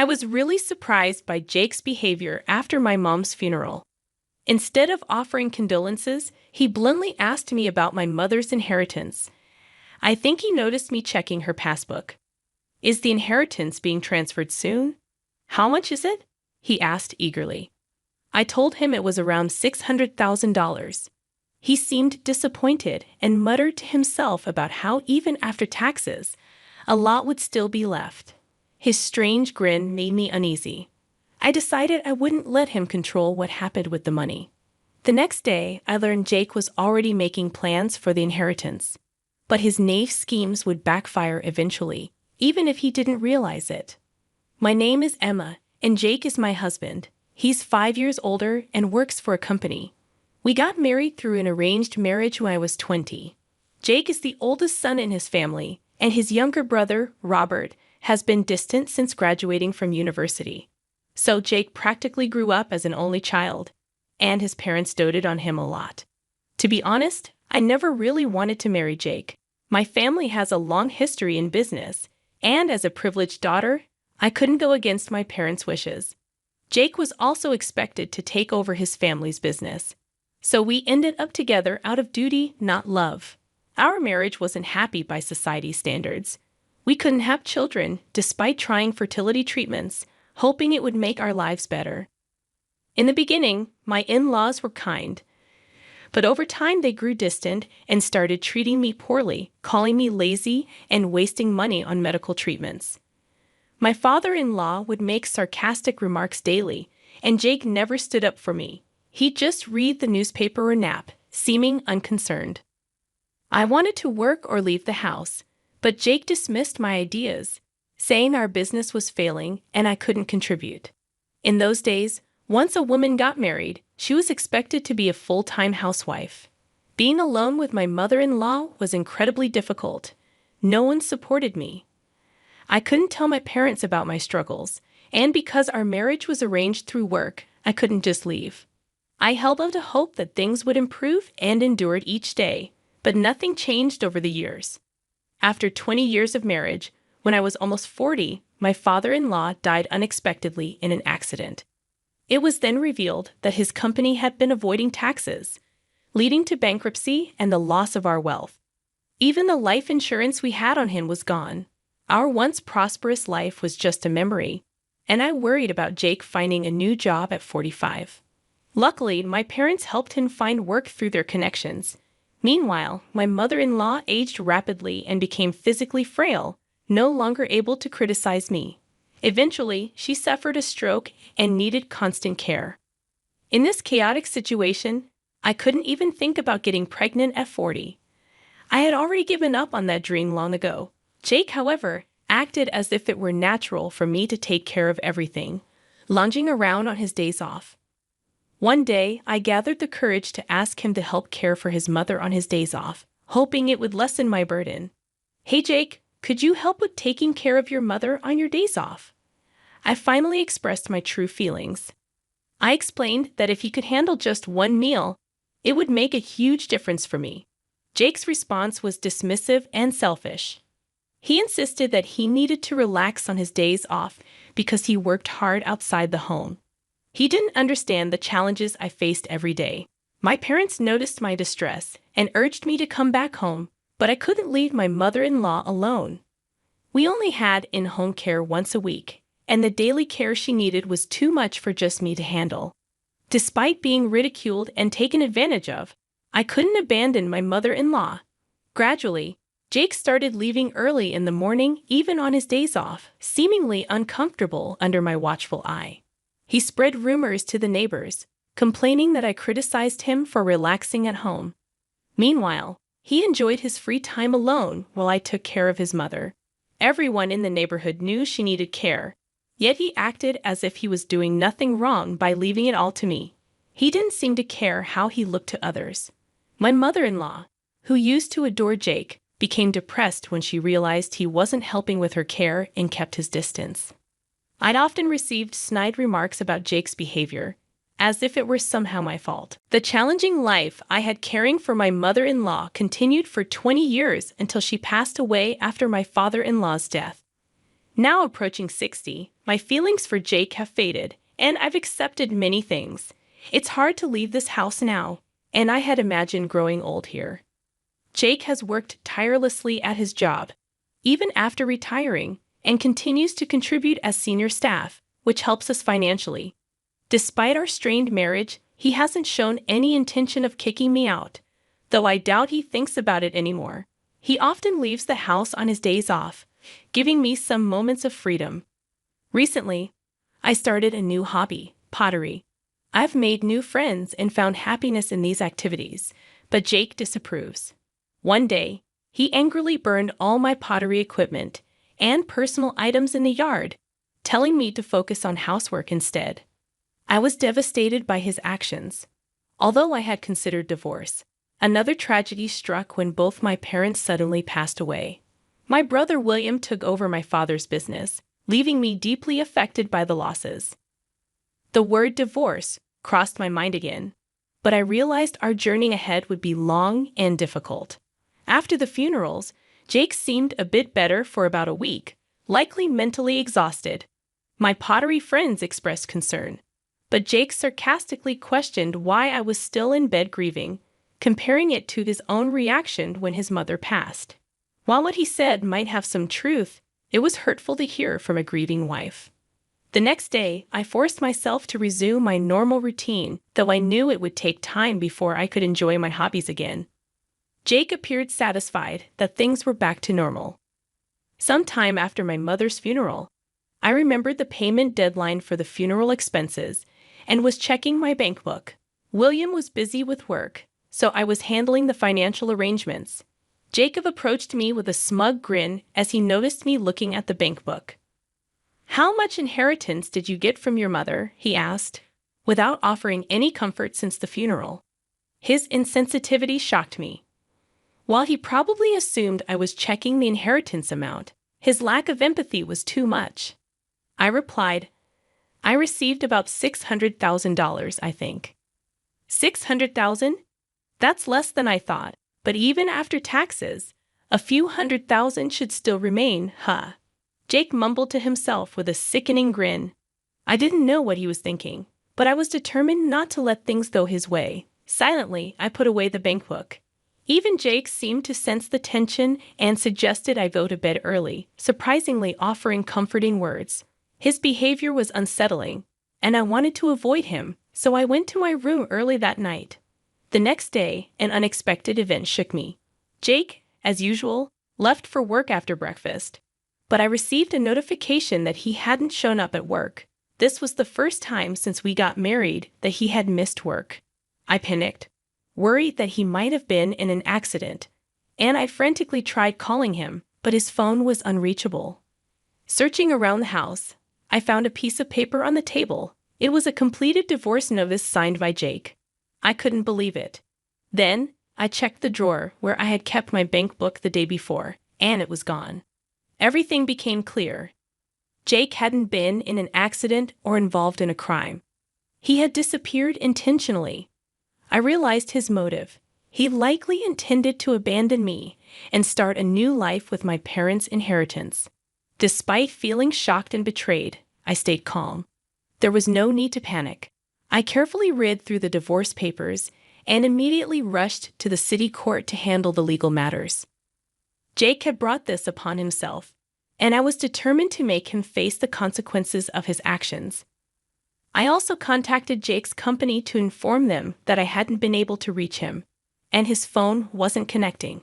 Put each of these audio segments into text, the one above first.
was really surprised by Jake's behavior after my mom's funeral. Instead of offering condolences, he bluntly asked me about my mother's inheritance. I think he noticed me checking her passbook. "Is the inheritance being transferred soon? How much is it?" he asked eagerly. I told him it was around $600,000. He seemed disappointed and muttered to himself about how even after taxes, a lot would still be left. His strange grin made me uneasy. I decided I wouldn't let him control what happened with the money. The next day, I learned Jake was already making plans for the inheritance. But his naive schemes would backfire eventually, even if he didn't realize it. My name is Emma, and Jake is my husband. He's 5 years older and works for a company. We got married through an arranged marriage when I was 20. Jake is the oldest son in his family, and his younger brother, Robert, has been distant since graduating from university. So Jake practically grew up as an only child, and his parents doted on him a lot. To be honest, I never really wanted to marry Jake. My family has a long history in business, and as a privileged daughter, I couldn't go against my parents' wishes. Jake was also expected to take over his family's business. So we ended up together out of duty, not love. Our marriage wasn't happy by society's standards. We couldn't have children, despite trying fertility treatments, hoping it would make our lives better. In the beginning, my in-laws were kind, but over time they grew distant and started treating me poorly, calling me lazy and wasting money on medical treatments. My father-in-law would make sarcastic remarks daily, and Jake never stood up for me. He'd just read the newspaper or nap, seeming unconcerned. I wanted to work or leave the house, but Jake dismissed my ideas, saying our business was failing and I couldn't contribute. In those days, once a woman got married, she was expected to be a full-time housewife. Being alone with my mother-in-law was incredibly difficult. No one supported me. I couldn't tell my parents about my struggles, and because our marriage was arranged through work, I couldn't just leave. I held out to hope that things would improve and endured each day, but nothing changed over the years. After 20 years of marriage, when I was almost 40, my father-in-law died unexpectedly in an accident. It was then revealed that his company had been avoiding taxes, leading to bankruptcy and the loss of our wealth. Even the life insurance we had on him was gone. Our once prosperous life was just a memory, and I worried about Jake finding a new job at 45. Luckily, my parents helped him find work through their connections. Meanwhile, my mother-in-law aged rapidly and became physically frail, no longer able to criticize me. Eventually, she suffered a stroke and needed constant care. In this chaotic situation, I couldn't even think about getting pregnant at 40. I had already given up on that dream long ago. Jake, however, acted as if it were natural for me to take care of everything, lounging around on his days off. One day, I gathered the courage to ask him to help care for his mother on his days off, hoping it would lessen my burden. "Hey Jake, could you help with taking care of your mother on your days off?" I finally expressed my true feelings. I explained that if he could handle just one meal, it would make a huge difference for me. Jake's response was dismissive and selfish. He insisted that he needed to relax on his days off because he worked hard outside the home. He didn't understand the challenges I faced every day. My parents noticed my distress and urged me to come back home, but I couldn't leave my mother-in-law alone. We only had in-home care once a week, and the daily care she needed was too much for just me to handle. Despite being ridiculed and taken advantage of, I couldn't abandon my mother-in-law. Gradually, Jake started leaving early in the morning, even on his days off, seemingly uncomfortable under my watchful eye. He spread rumors to the neighbors, complaining that I criticized him for relaxing at home. Meanwhile, he enjoyed his free time alone while I took care of his mother. Everyone in the neighborhood knew she needed care, yet he acted as if he was doing nothing wrong by leaving it all to me. He didn't seem to care how he looked to others. My mother-in-law, who used to adore Jake, became depressed when she realized he wasn't helping with her care and kept his distance. I'd often received snide remarks about Jake's behavior, as if it were somehow my fault. The challenging life I had caring for my mother-in-law continued for 20 years until she passed away after my father-in-law's death. Now approaching 60, my feelings for Jake have faded, and I've accepted many things. It's hard to leave this house now, and I had imagined growing old here. Jake has worked tirelessly at his job, even after retiring, and continues to contribute as senior staff, which helps us financially. Despite our strained marriage, he hasn't shown any intention of kicking me out, though I doubt he thinks about it anymore. He often leaves the house on his days off, giving me some moments of freedom. Recently, I started a new hobby, pottery. I've made new friends and found happiness in these activities, but Jake disapproves. One day, he angrily burned all my pottery equipment and personal items in the yard, telling me to focus on housework instead. I was devastated by his actions. Although I had considered divorce, another tragedy struck when both my parents suddenly passed away. My brother William took over my father's business, leaving me deeply affected by the losses. The word divorce crossed my mind again, but I realized our journey ahead would be long and difficult. After the funerals, Jake seemed a bit better for about a week, likely mentally exhausted. My pottery friends expressed concern, but Jake sarcastically questioned why I was still in bed grieving, comparing it to his own reaction when his mother passed. While what he said might have some truth, it was hurtful to hear from a grieving wife. The next day, I forced myself to resume my normal routine, though I knew it would take time before I could enjoy my hobbies again. Jake appeared satisfied that things were back to normal. Sometime after my mother's funeral, I remembered the payment deadline for the funeral expenses and was checking my bank book. William was busy with work, so I was handling the financial arrangements. Jacob approached me with a smug grin as he noticed me looking at the bank book. "How much inheritance did you get from your mother?" he asked, without offering any comfort since the funeral. His insensitivity shocked me. While he probably assumed I was checking the inheritance amount, his lack of empathy was too much. I replied, "I received about $600,000, I think." $600,000? That's less than I thought, but even after taxes, a few $100,000 should still remain, huh? Jake mumbled to himself with a sickening grin. I didn't know what he was thinking, but I was determined not to let things go his way. Silently, I put away the bank book. Even Jake seemed to sense the tension and suggested I go to bed early, surprisingly offering comforting words. His behavior was unsettling, and I wanted to avoid him, so I went to my room early that night. The next day, an unexpected event shook me. Jake, as usual, left for work after breakfast, but I received a notification that he hadn't shown up at work. This was the first time since we got married that he had missed work. I panicked, worried that he might have been in an accident, and I frantically tried calling him, but his phone was unreachable. Searching around the house, I found a piece of paper on the table. It was a completed divorce notice signed by Jake. I couldn't believe it. Then, I checked the drawer where I had kept my bank book the day before, and it was gone. Everything became clear. Jake hadn't been in an accident or involved in a crime. He had disappeared intentionally. I realized his motive. He likely intended to abandon me and start a new life with my parents' inheritance. Despite feeling shocked and betrayed, I stayed calm. There was no need to panic. I carefully read through the divorce papers and immediately rushed to the city court to handle the legal matters. Jake had brought this upon himself, and I was determined to make him face the consequences of his actions. I also contacted Jake's company to inform them that I hadn't been able to reach him, and his phone wasn't connecting.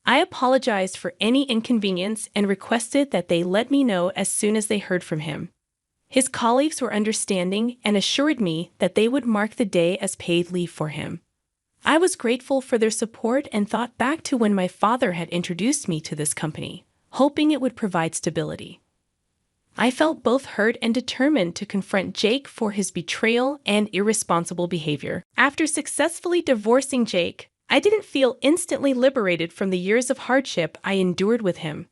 I apologized for any inconvenience and requested that they let me know as soon as they heard from him. His colleagues were understanding and assured me that they would mark the day as paid leave for him. I was grateful for their support and thought back to when my father had introduced me to this company, hoping it would provide stability. I felt both hurt and determined to confront Jake for his betrayal and irresponsible behavior. After successfully divorcing Jake, I didn't feel instantly liberated from the years of hardship I endured with him.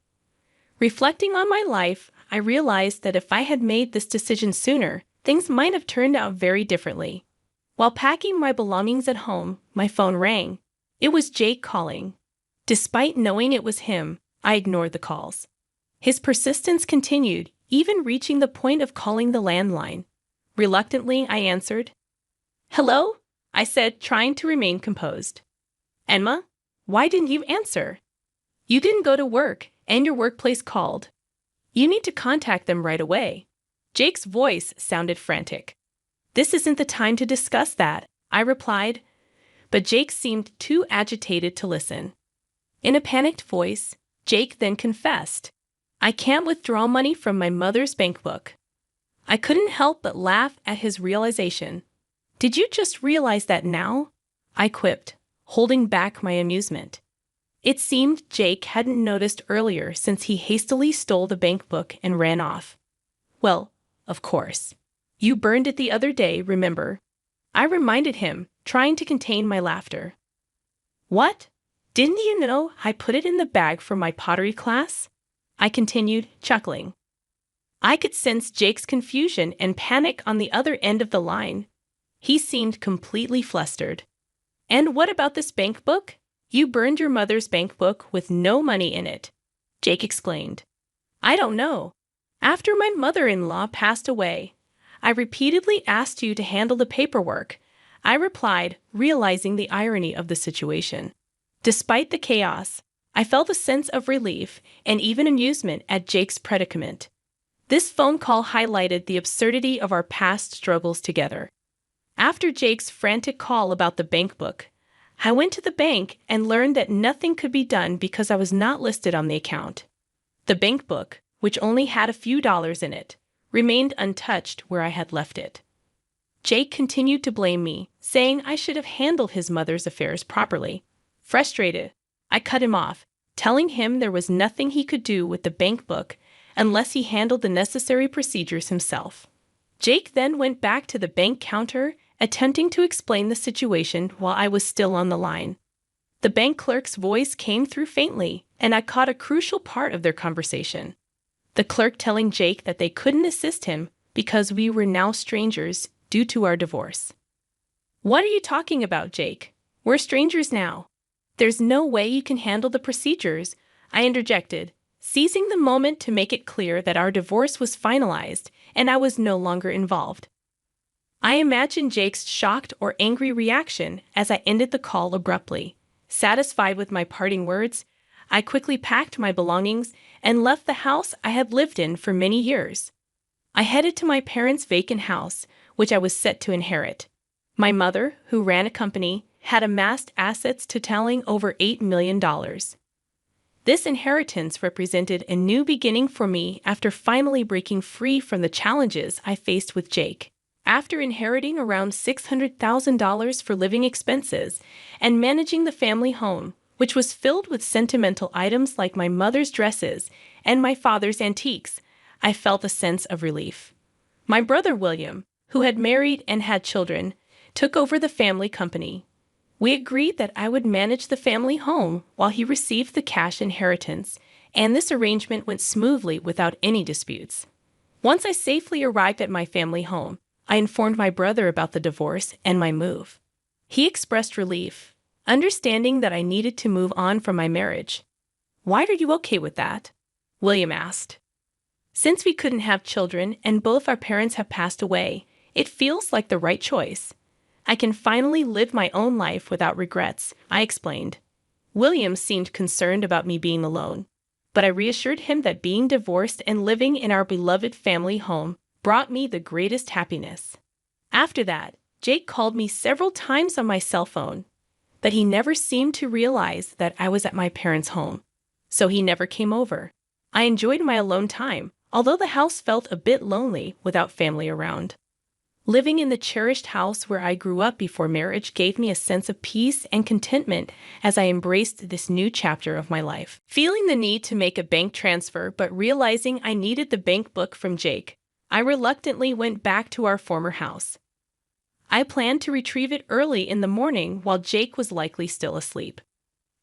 Reflecting on my life, I realized that if I had made this decision sooner, things might have turned out very differently. While packing my belongings at home, my phone rang. It was Jake calling. Despite knowing it was him, I ignored the calls. His persistence continued, even reaching the point of calling the landline. Reluctantly, I answered. "Hello?" I said, trying to remain composed. "Emma, why didn't you answer?" "You didn't go to work, and your workplace called. You need to contact them right away." Jake's voice sounded frantic. "This isn't the time to discuss that," I replied, but Jake seemed too agitated to listen. In a panicked voice, Jake then confessed, "I can't withdraw money from my mother's bank book." I couldn't help but laugh at his realization. "Did you just realize that now?" I quipped, holding back my amusement. It seemed Jake hadn't noticed earlier since he hastily stole the bank book and ran off. "Well, of course. You burned it the other day, remember?" I reminded him, trying to contain my laughter. "What? Didn't you know I put it in the bag for my pottery class?" I continued, chuckling. I could sense Jake's confusion and panic on the other end of the line. He seemed completely flustered. "And what about this bank book? You burned your mother's bank book with no money in it," Jake explained. "I don't know. After my mother-in-law passed away, I repeatedly asked you to handle the paperwork," I replied, realizing the irony of the situation. Despite the chaos, I felt a sense of relief and even amusement at Jake's predicament. This phone call highlighted the absurdity of our past struggles together. After Jake's frantic call about the bank book, I went to the bank and learned that nothing could be done because I was not listed on the account. The bank book, which only had a few dollars in it, remained untouched where I had left it. Jake continued to blame me, saying I should have handled his mother's affairs properly. Frustrated, I cut him off, telling him there was nothing he could do with the bank book unless he handled the necessary procedures himself. Jake then went back to the bank counter, attempting to explain the situation while I was still on the line. The bank clerk's voice came through faintly, and I caught a crucial part of their conversation. The clerk telling Jake that they couldn't assist him because we were now strangers due to our divorce. "What are you talking about, Jake? We're strangers now. There's no way you can handle the procedures," I interjected, seizing the moment to make it clear that our divorce was finalized and I was no longer involved. I imagined Jake's shocked or angry reaction as I ended the call abruptly. Satisfied with my parting words, I quickly packed my belongings and left the house I had lived in for many years. I headed to my parents' vacant house, which I was set to inherit. My mother, who ran a company, had amassed assets totaling over $8 million. This inheritance represented a new beginning for me after finally breaking free from the challenges I faced with Jake. After inheriting around $600,000 for living expenses and managing the family home, which was filled with sentimental items like my mother's dresses and my father's antiques, I felt a sense of relief. My brother William, who had married and had children, took over the family company. We agreed that I would manage the family home while he received the cash inheritance, and this arrangement went smoothly without any disputes. Once I safely arrived at my family home, I informed my brother about the divorce and my move. He expressed relief, understanding that I needed to move on from my marriage. "Why are you okay with that?" William asked. "Since we couldn't have children and both our parents have passed away, it feels like the right choice. I can finally live my own life without regrets," I explained. William seemed concerned about me being alone, but I reassured him that being divorced and living in our beloved family home brought me the greatest happiness. After that, Jake called me several times on my cell phone, but he never seemed to realize that I was at my parents' home, so he never came over. I enjoyed my alone time, although the house felt a bit lonely without family around. Living in the cherished house where I grew up before marriage gave me a sense of peace and contentment as I embraced this new chapter of my life. Feeling the need to make a bank transfer but realizing I needed the bank book from Jake, I reluctantly went back to our former house. I planned to retrieve it early in the morning while Jake was likely still asleep.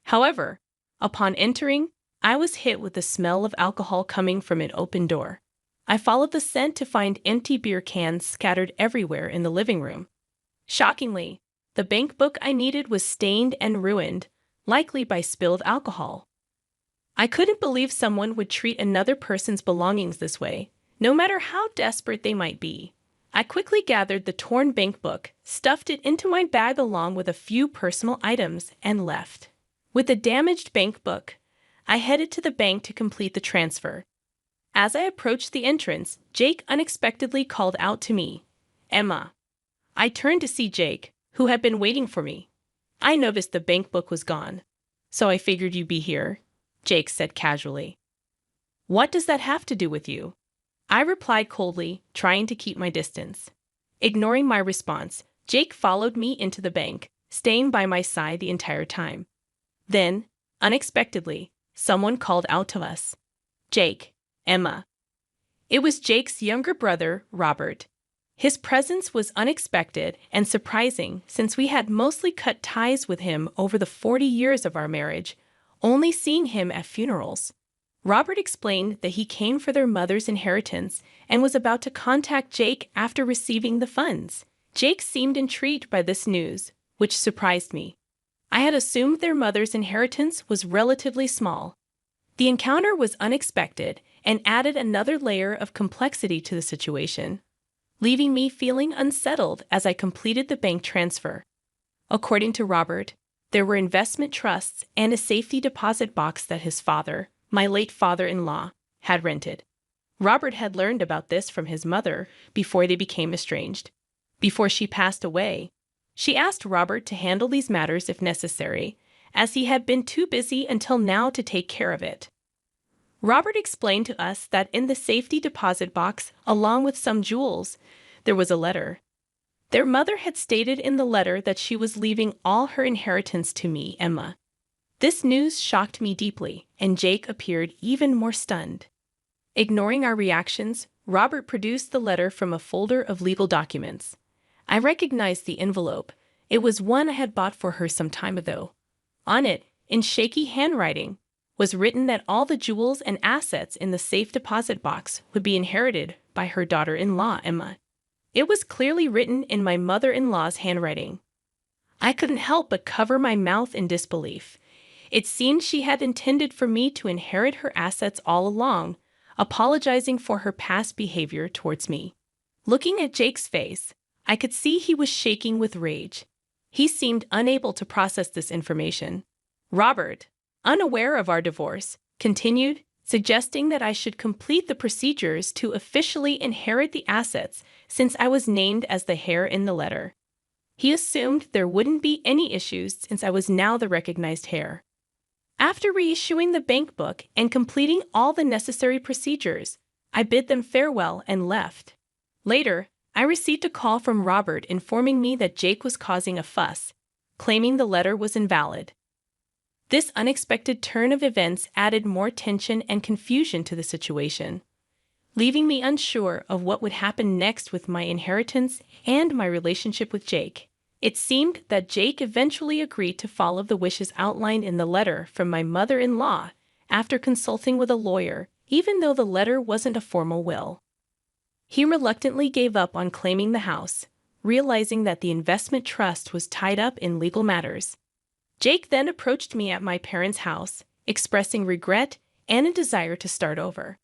However, upon entering, I was hit with the smell of alcohol coming from an open door. I followed the scent to find empty beer cans scattered everywhere in the living room. Shockingly, the bank book I needed was stained and ruined, likely by spilled alcohol. I couldn't believe someone would treat another person's belongings this way, no matter how desperate they might be. I quickly gathered the torn bank book, stuffed it into my bag along with a few personal items, and left. With the damaged bank book, I headed to the bank to complete the transfer. As I approached the entrance, Jake unexpectedly called out to me, "Emma." I turned to see Jake, who had been waiting for me. "I noticed the bank book was gone, so I figured you'd be here," Jake said casually. "What does that have to do with you?" I replied coldly, trying to keep my distance. Ignoring my response, Jake followed me into the bank, staying by my side the entire time. Then, unexpectedly, someone called out to us, "Jake, Emma." It was Jake's younger brother, Robert. His presence was unexpected and surprising since we had mostly cut ties with him over the 40 years of our marriage, only seeing him at funerals. Robert explained that he came for their mother's inheritance and was about to contact Jake after receiving the funds. Jake seemed intrigued by this news, which surprised me. I had assumed their mother's inheritance was relatively small. The encounter was unexpected and added another layer of complexity to the situation, leaving me feeling unsettled as I completed the bank transfer. According to Robert, there were investment trusts and a safety deposit box that his father, my late father-in-law, had rented. Robert had learned about this from his mother before they became estranged. Before she passed away, she asked Robert to handle these matters if necessary, as he had been too busy until now to take care of it. Robert explained to us that in the safety deposit box, along with some jewels, there was a letter. Their mother had stated in the letter that she was leaving all her inheritance to me, Emma. This news shocked me deeply, and Jake appeared even more stunned. Ignoring our reactions, Robert produced the letter from a folder of legal documents. I recognized the envelope. It was one I had bought for her some time ago. On it, in shaky handwriting, was written that all the jewels and assets in the safe deposit box would be inherited by her daughter-in-law, Emma. It was clearly written in my mother-in-law's handwriting. I couldn't help but cover my mouth in disbelief. It seemed she had intended for me to inherit her assets all along, apologizing for her past behavior towards me. Looking at Jake's face, I could see he was shaking with rage. He seemed unable to process this information. Robert, unaware of our divorce, continued, suggesting that I should complete the procedures to officially inherit the assets since I was named as the heir in the letter. He assumed there wouldn't be any issues since I was now the recognized heir. After reissuing the bank book and completing all the necessary procedures, I bid them farewell and left. Later, I received a call from Robert informing me that Jake was causing a fuss, claiming the letter was invalid. This unexpected turn of events added more tension and confusion to the situation, leaving me unsure of what would happen next with my inheritance and my relationship with Jake. It seemed that Jake eventually agreed to follow the wishes outlined in the letter from my mother-in-law after consulting with a lawyer, even though the letter wasn't a formal will. He reluctantly gave up on claiming the house, realizing that the investment trust was tied up in legal matters. Jake then approached me at my parents' house, expressing regret and a desire to start over.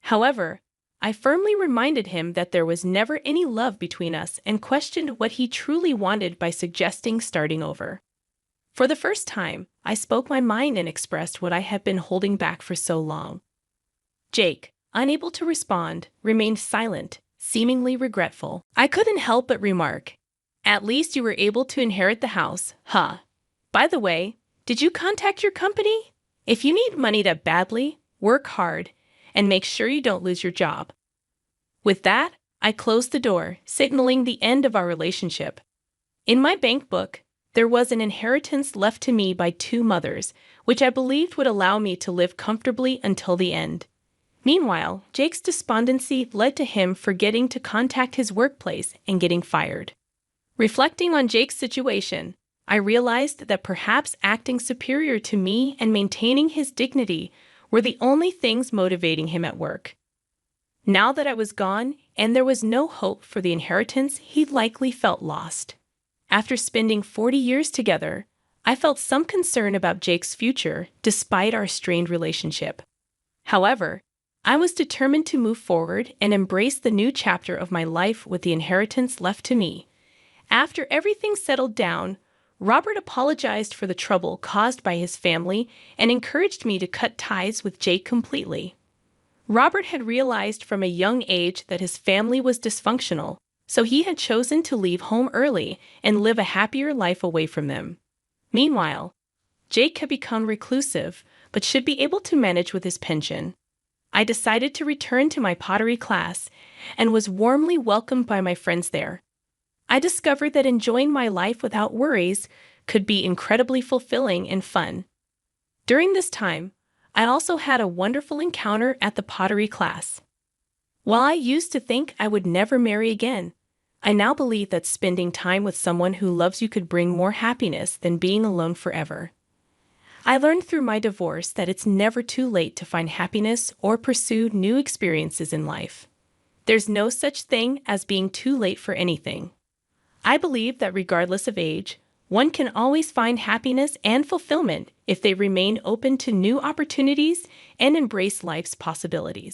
However, I firmly reminded him that there was never any love between us and questioned what he truly wanted by suggesting starting over. For the first time, I spoke my mind and expressed what I had been holding back for so long. Jake, unable to respond, remained silent, seemingly regretful. I couldn't help but remark, "At least you were able to inherit the house, huh? By the way, did you contact your company? If you need money that badly, work hard, and make sure you don't lose your job." With that, I closed the door, signaling the end of our relationship. In my bank book, there was an inheritance left to me by two mothers, which I believed would allow me to live comfortably until the end. Meanwhile, Jake's despondency led to him forgetting to contact his workplace and getting fired. Reflecting on Jake's situation, I realized that perhaps acting superior to me and maintaining his dignity were the only things motivating him at work. Now that I was gone and there was no hope for the inheritance, he likely felt lost. After spending 40 years together, I felt some concern about Jake's future despite our strained relationship. However, I was determined to move forward and embrace the new chapter of my life with the inheritance left to me. After everything settled down, Robert apologized for the trouble caused by his family and encouraged me to cut ties with Jake completely. Robert had realized from a young age that his family was dysfunctional, so he had chosen to leave home early and live a happier life away from them. Meanwhile, Jake had become reclusive, but should be able to manage with his pension. I decided to return to my pottery class and was warmly welcomed by my friends there. I discovered that enjoying my life without worries could be incredibly fulfilling and fun. During this time, I also had a wonderful encounter at the pottery class. While I used to think I would never marry again, I now believe that spending time with someone who loves you could bring more happiness than being alone forever. I learned through my divorce that it's never too late to find happiness or pursue new experiences in life. There's no such thing as being too late for anything. I believe that regardless of age, one can always find happiness and fulfillment if they remain open to new opportunities and embrace life's possibilities.